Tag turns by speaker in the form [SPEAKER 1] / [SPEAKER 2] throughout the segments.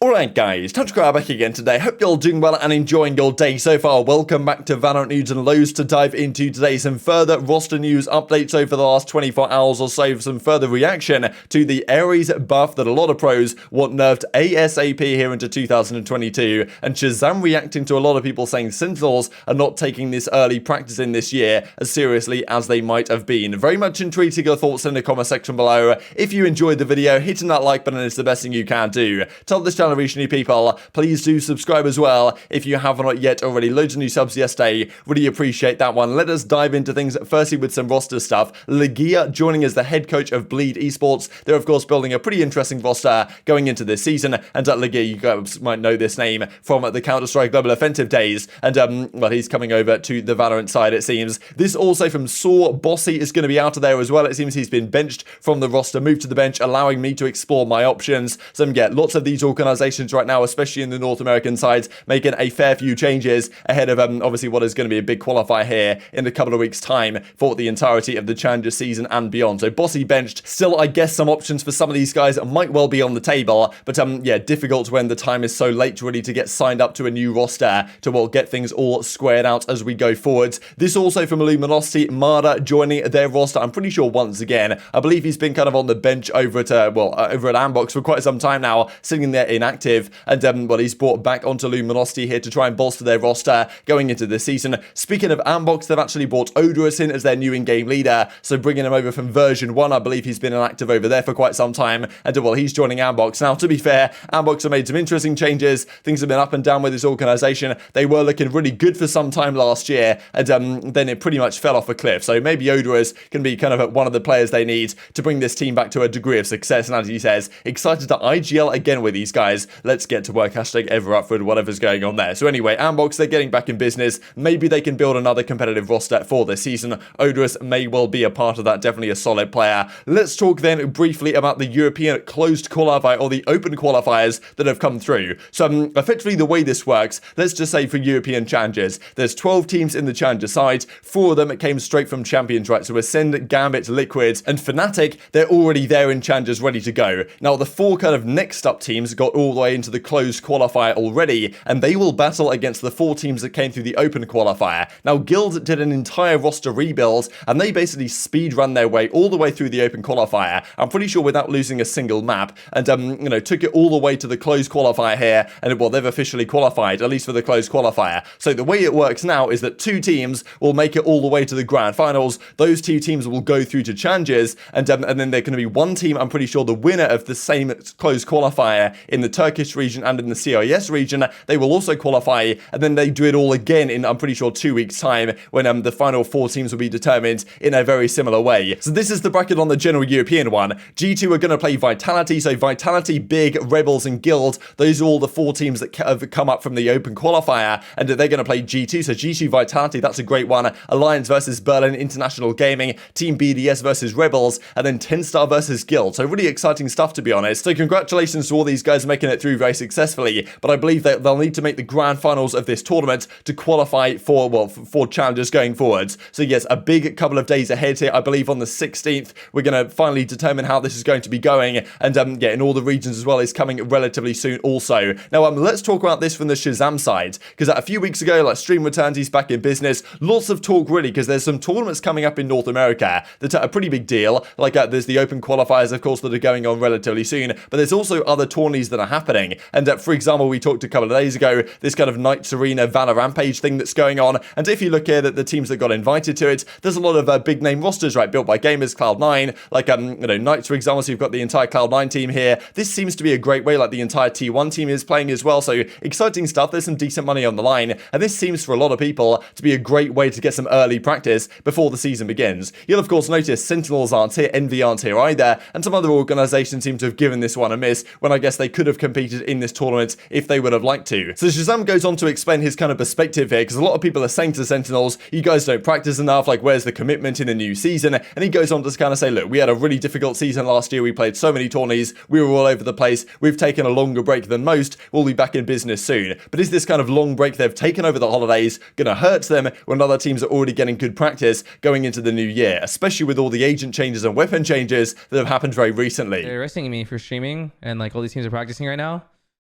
[SPEAKER 1] Alright guys, TacticalRab back again today. Hope you're all doing well and enjoying your day so far. Welcome back to Valorant News and loads to dive into today. Some further roster news updates over the last 24 hours or so. Some further reaction to the Ares buff that a lot of pros want nerfed ASAP here into 2022. And ShahZaM reacting to a lot of people saying Sentinels are not taking this early practice in this year as seriously as they might have been. Very much intrigued to your thoughts in the comment section below. If you enjoyed the video, hitting that like button is the best thing you can do. Tell this channel reach new people. Please do subscribe as well if you have not yet already. Loads of new subs yesterday. Really appreciate that one. Let us dive into things firstly with some roster stuff. Legia joining as the head coach of Bleed Esports. They're of course building a pretty interesting roster going into this season. And Legia, you guys might know this name from the Counter-Strike Global Offensive days. And well, he's coming over to the Valorant side, it seems. This also from Saw. Bossy is going to be out of there as well. It seems he's been benched from the roster, moved to the bench, allowing me to explore my options. So yeah, lots of these organizations right now, especially in the North American sides, making a fair few changes ahead of obviously what is going to be a big qualifier here in a couple of weeks time for the entirety of the Challenger season and beyond. So Bossy benched. Still, I guess some options for some of these guys might well be on the table, but yeah, difficult when the time is so late really to get signed up to a new roster to well get things all squared out as we go forwards. This also from Luminosity, Mada joining their roster. I'm pretty sure once again, I believe he's been kind of on the bench over at over at Ambox for quite some time now, sitting there inactive, and well, he's brought back onto Luminosity here to try and bolster their roster going into this season. Speaking of Ambox, they've actually brought Odorous in as their new in-game leader, so bringing him over from version 1. I believe he's been inactive over there for quite some time, and well, he's joining Ambox. Now, to be fair, Ambox have made some interesting changes. Things have been up and down with this organization. They were looking really good for some time last year, and then it pretty much fell off a cliff. So maybe Odorous can be kind of one of the players they need to bring this team back to a degree of success. And as he says, excited to IGL again with these guys. Let's get to work. Hashtag ever up for whatever's going on there. So anyway, Ambox, they're getting back in business. Maybe they can build another competitive roster for this season. Odorous may well be a part of that. Definitely a solid player. Let's talk then briefly about the European closed qualifier or the open qualifiers that have come through. So effectively the way this works, let's just say for European challenges, there's 12 teams in the challenger side. 4 of them came straight from champions, right? So Ascend, Gambit, Liquid, and Fnatic, they're already there in challengers ready to go. Now the 4 kind of next up teams got all the way into the closed qualifier already, and they will battle against the 4 teams that came through the open qualifier. Now Guild did an entire roster rebuild, and they basically speed run their way all the way through the open qualifier, I'm pretty sure without losing a single map, and you know, took it all the way to the closed qualifier here, and well, they've officially qualified, at least for the closed qualifier. So the way it works now is that 2 teams will make it all the way to the grand finals. Those 2 teams will go through to challenges, and then there's going to be 1 team, I'm pretty sure the winner of the same closed qualifier in the Turkish region and in the CIS region, they will also qualify, and then they do it all again in, I'm pretty sure, 2 weeks time, when the final 4 teams will be determined in a very similar way. So this is the bracket on the general European one. G2 are going to play Vitality, so Vitality, Big, Rebels, and Guild, those are all the 4 teams that have come up from the open qualifier, and they're going to play G2, so G2 Vitality, that's a great one. Alliance versus Berlin International Gaming, Team BDS versus Rebels, and then TenZ versus Guild. So really exciting stuff, to be honest. So congratulations to all these guys making it through very successfully, but I believe that they'll need to make the grand finals of this tournament to qualify for, well, for challengers going forwards. So yes, a big couple of days ahead here. I believe on the 16th, we're going to finally determine how this is going to be going, and yeah, in all the regions as well is coming relatively soon also. Now, let's talk about this from the ShahZaM side, because a few weeks ago, like Stream returns, he's back in business. Lots of talk really, because there's some tournaments coming up in North America that are a pretty big deal. Like there's the open qualifiers, of course, that are going on relatively soon, but there's also other tourneys that are happening. And for example, we talked a couple of days ago, this kind of Knights Arena VALORANT page thing that's going on. And if you look here at the teams that got invited to it, there's a lot of big name rosters, right, built by gamers, Cloud9, like you know, Knights, for example. So you've got the entire Cloud9 team here. This seems to be a great way, like the entire T1 team is playing as well. So exciting stuff. There's some decent money on the line, and this seems for a lot of people to be a great way to get some early practice before the season begins. You'll of course notice Sentinels aren't here, Envy aren't here either, and some other organizations seem to have given this one a miss, when I guess they could have competed in this tournament if they would have liked to. So ShahZaM goes on to explain his kind of perspective here, because a lot of people are saying to Sentinels, you guys don't practice enough, like where's the commitment in the new season? And he goes on to kind of say, look, we had a really difficult season last year, we played so many tourneys, we were all over the place, we've taken a longer break than most, we'll be back in business soon. But is this kind of long break they've taken over the holidays going to hurt them when other teams are already getting good practice going into the new year, especially with all the agent changes and weapon changes that have happened very recently?
[SPEAKER 2] They're arresting me for streaming, and like all these teams are practicing right now.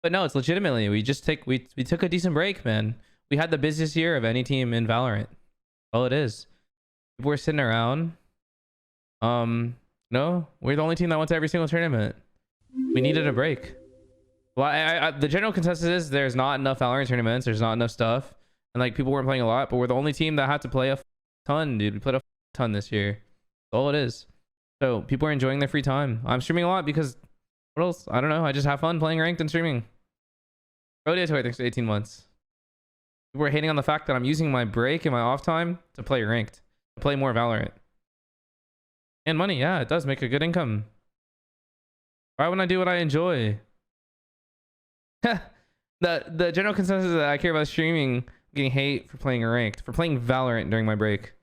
[SPEAKER 2] But no, it's legitimately we took a decent break, man. We had the busiest year of any team in Valorant. All it is. People were sitting around. No, we're the only team that went to every single tournament. We needed a break. Well, the general consensus is there's not enough Valorant tournaments. There's not enough stuff, and like people weren't playing a lot. But we're the only team that had to play a ton, dude. We played a ton this year. That's all it is. So people are enjoying their free time. I'm streaming a lot because what else? I don't know. I just have fun playing ranked and streaming. Rodatory, thanks for 18 months. People were hating on the fact that I'm using my break and my off time to play ranked, to play more Valorant. And money, yeah, it does make a good income. Why wouldn't I do what I enjoy? The general consensus is that I care about streaming, getting hate for playing ranked, for playing Valorant during my break.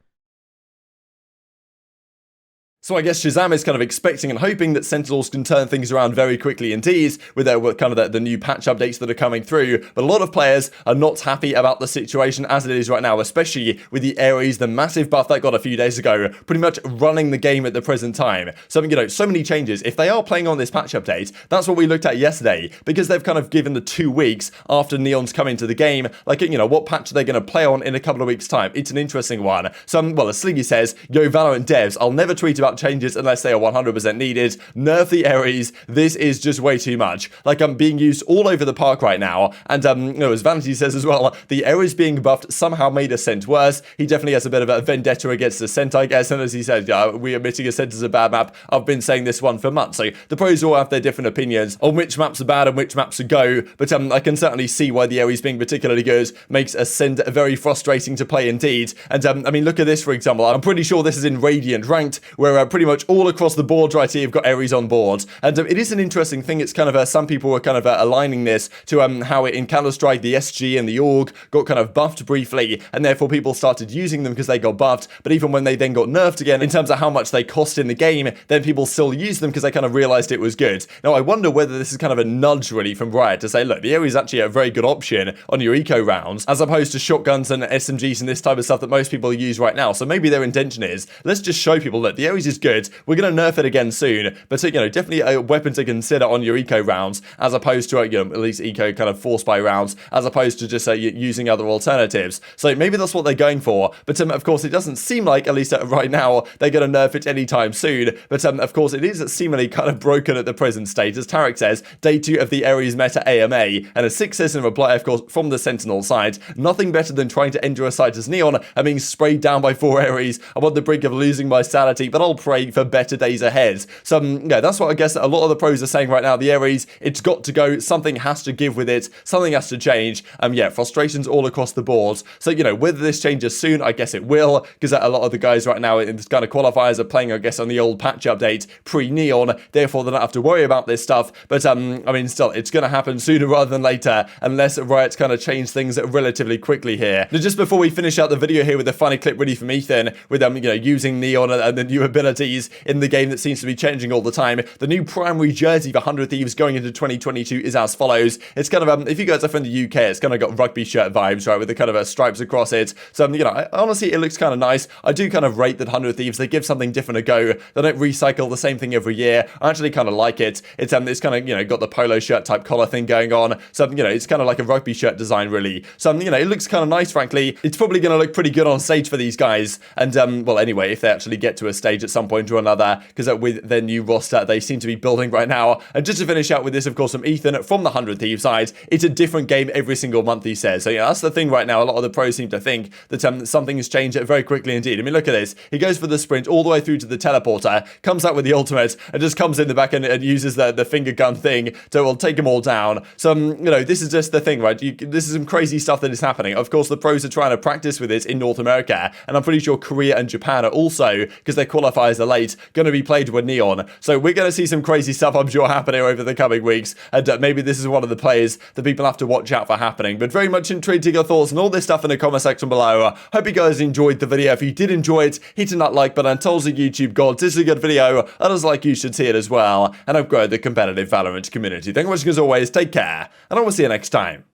[SPEAKER 1] So I guess ShahZaM is kind of expecting and hoping that Sentinels can turn things around very quickly indeed with the new patch updates that are coming through. But a lot of players are not happy about the situation as it is right now, especially with the Ares, the massive buff that got a few days ago, pretty much running the game at the present time. So, you know, so many changes. If they are playing on this patch update, that's what we looked at yesterday, because they've kind of given the 2 weeks after Neon's come into the game, like, you know, what patch are they going to play on in a couple of weeks' time? It's an interesting one. So, well, as Slingy says, yo, Valorant devs, I'll never tweet about changes unless they are 100% needed. Nerf the Ares. This is just way too much. Like, I'm being used all over the park right now. And, you know, as Vanity says as well, the Ares being buffed somehow made Ascent worse. He definitely has a bit of a vendetta against Ascent, I guess. And as he said, we admitting Ascent is a bad map. I've been saying this one for months. So the pros all have their different opinions on which maps are bad and which maps are go. But I can certainly see why the Ares being particularly good makes Ascent very frustrating to play indeed. And, I mean, look at this, for example. I'm pretty sure this is in Radiant Ranked, where pretty much all across the board right here, you've got Ares on board. And it is an interesting thing. It's kind of, some people were kind of aligning this to how in Counter-Strike, the SG and the AUG got kind of buffed briefly, and therefore people started using them because they got buffed. But even when they then got nerfed again, in terms of how much they cost in the game, then people still use them because they kind of realized it was good. Now, I wonder whether this is kind of a nudge really from Riot to say, look, the Ares is actually a very good option on your eco rounds, as opposed to shotguns and SMGs and this type of stuff that most people use right now. So maybe their intention is, let's just show people that the Ares is good. We're going to nerf it again soon, but you know, definitely a weapon to consider on your eco rounds, as opposed to you know, at least eco kind of force buy rounds, as opposed to just using other alternatives. So maybe that's what they're going for. But of course, it doesn't seem like, at least right now, they're going to nerf it anytime soon. But of course, it is seemingly kind of broken at the present state. As Tarek says, day 2 of the Ares meta AMA, and a 6 says in reply, of course, from the Sentinel side, nothing better than trying to enter a site as Neon and being sprayed down by 4 Ares. I'm on the brink of losing my sanity, but I'll pray for better days ahead. So yeah, that's what I guess a lot of the pros are saying right now. The Ares, it's got to go. Something has to give with it. Something has to change. Yeah, frustrations all across the board. So, you know, whether this changes soon, I guess it will, because a lot of the guys right now in this kind of qualifiers are playing, I guess, on the old patch update pre-Neon. Therefore, they don't have to worry about this stuff. But, I mean, still, it's going to happen sooner rather than later, unless Riot kind of change things relatively quickly here. Now, just before we finish out the video here with a funny clip ready from Ethan, with, you know, using Neon and the new abilities in the game that seems to be changing all the time. The new primary jersey for 100 Thieves going into 2022 is as follows. It's kind of, if you guys are from the UK, it's kind of got rugby shirt vibes, right, with the kind of stripes across it. So, you know, honestly, it looks kind of nice. I do kind of rate that 100 Thieves. They give something different a go. They don't recycle the same thing every year. I actually kind of like it. It's kind of, you know, got the polo shirt type collar thing going on. So, you know, it's kind of like a rugby shirt design, really. So, you know, it looks kind of nice, frankly. It's probably going to look pretty good on stage for these guys. And, well, anyway, if they actually get to a stage at some point or another, because with their new roster, they seem to be building right now. And just to finish out with this, of course, from Ethan from the 100 Thieves side, it's a different game every single month, he says. So, yeah, that's the thing right now. A lot of the pros seem to think that something has changed very quickly indeed. I mean, look at this. He goes for the sprint all the way through to the teleporter, comes out with the ultimate, and just comes in the back and uses the finger gun thing to take them all down. So, you know, this is just the thing, right? This is some crazy stuff that is happening. Of course, the pros are trying to practice with it in North America, and I'm pretty sure Korea and Japan are also, because their qualifiers are late, going to be played with Neon. So we're going to see some crazy stuff, I'm sure, happening over the coming weeks, and maybe this is one of the players that people have to watch out for happening. But very much intrigued to your thoughts and all this stuff in the comment section below. Hope you guys enjoyed the video. If you did enjoy it, hitting that like button tells the YouTube gods this is a good video. Others like you should see it as well, and I've grown the competitive Valorant community. Thank you for watching as always. Take care, and I will see you next time.